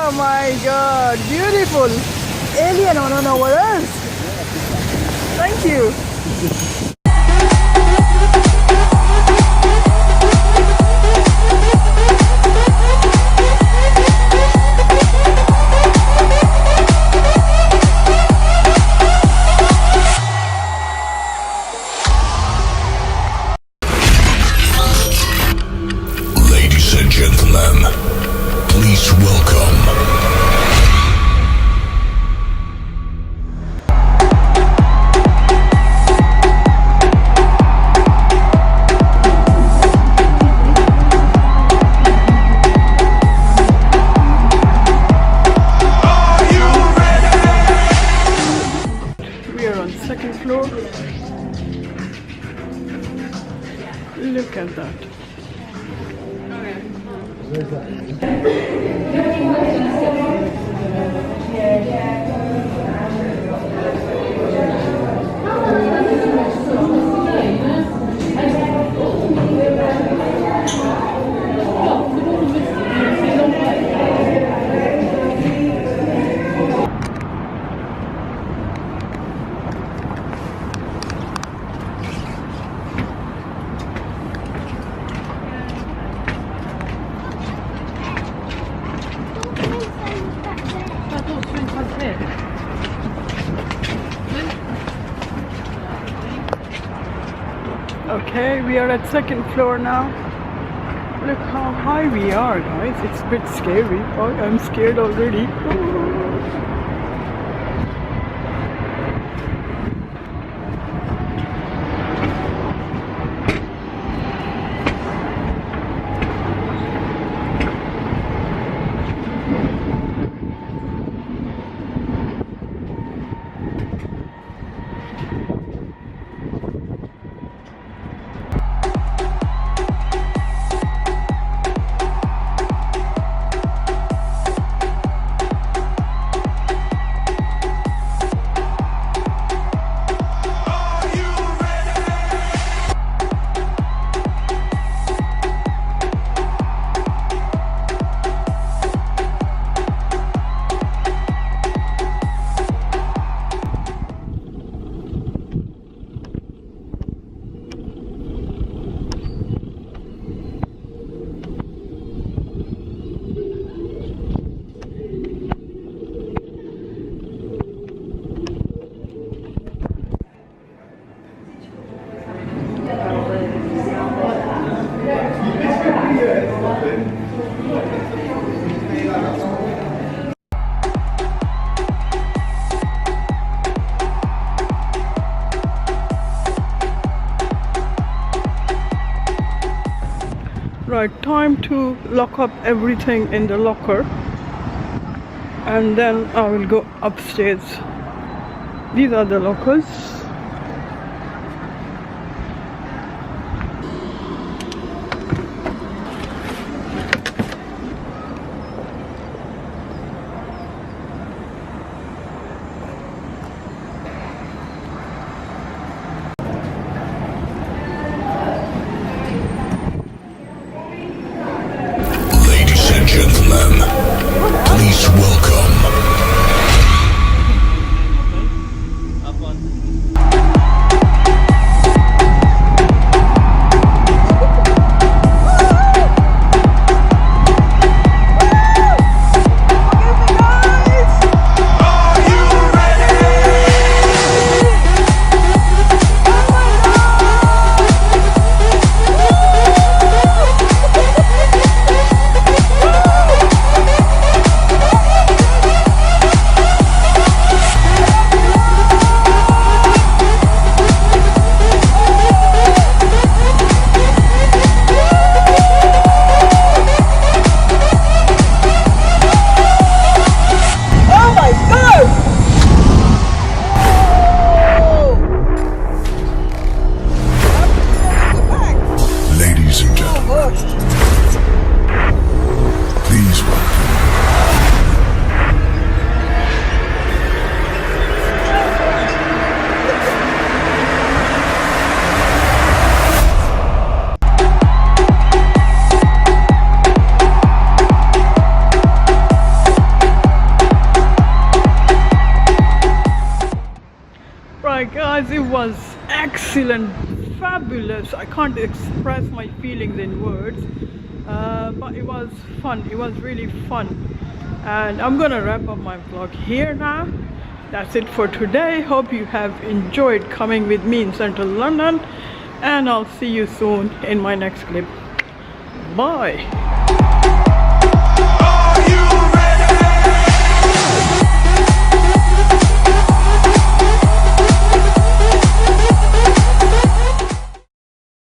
Oh my god, beautiful. Alien on our Earth. Thank you. Ladies and gentlemen, please welcome. We are on second floor. Look at that. Okay, we are at second floor now. Look how high we are, guys. It's a bit scary. Oh, I'm scared already. Right, time to lock up everything in the locker, and then I will go upstairs. These are the lockers. Ladies and gentlemen, please welcome. Up on. guys, it was excellent, fabulous. I can't express my feelings in words, but it was fun. It was really fun. And I'm gonna wrap up my vlog here now. That's it for today. Hope you have enjoyed coming with me in central London, and I'll see you soon in my next clip. Bye.